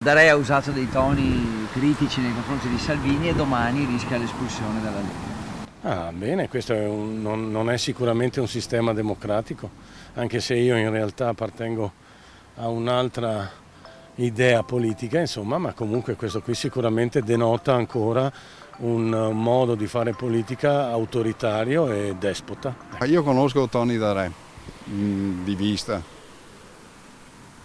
Darei ha usato dei toni critici nei confronti di Salvini e domani rischia l'espulsione dalla Lega. Bene, questo è non è sicuramente un sistema democratico, anche se io in realtà appartengo a un'altra idea politica, insomma, ma comunque questo qui sicuramente denota ancora un modo di fare politica autoritario e despota. Io conosco Tony Darè di vista.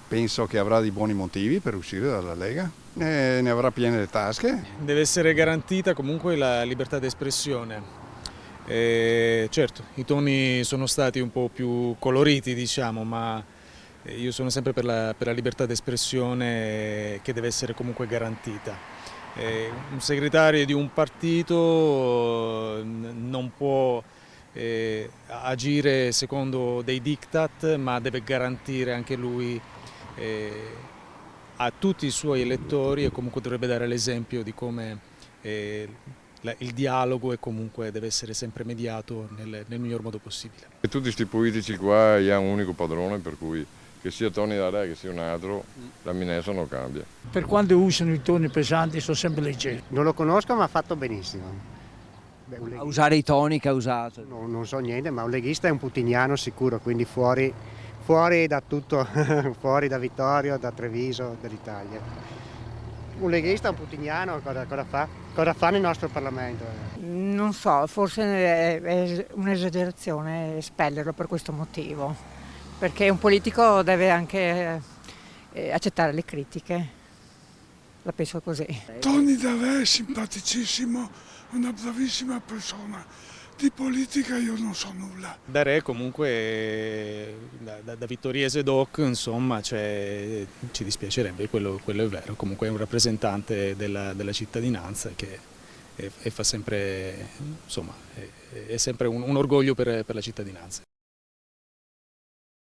Penso che avrà dei buoni motivi per uscire dalla Lega, ne avrà piene le tasche. Deve essere garantita comunque la libertà di espressione. Certo, i toni sono stati un po' più coloriti, diciamo, ma io sono sempre per la libertà di espressione che deve essere comunque garantita. Un segretario di un partito non può agire secondo dei diktat, ma deve garantire anche lui a tutti i suoi elettori e comunque dovrebbe dare l'esempio di come il dialogo e comunque deve essere sempre mediato nel miglior modo possibile. E tutti questi politici qua hanno un unico padrone, per cui che sia Tony Darè che sia un altro, la Minesa non cambia. Per quando usano i toni pesanti sono sempre leggeri. Non lo conosco, ma ha fatto benissimo. A usare i toni che ha usato. No, non so niente, ma un leghista è un putiniano sicuro, quindi fuori da tutto, fuori da Vittorio, da Treviso, dall'Italia. Un leghista, un putiniano, cosa fa? Cosa fa nel nostro Parlamento? Non so, forse è un'esagerazione espellerlo per questo motivo, perché un politico deve anche accettare le critiche, la penso così. Tony Darè è simpaticissimo, una bravissima persona. Di politica io non so nulla. Darè comunque da vittoriese doc, insomma, ci dispiacerebbe, quello è vero, comunque è un rappresentante della cittadinanza che fa sempre, insomma, è sempre un orgoglio per la cittadinanza.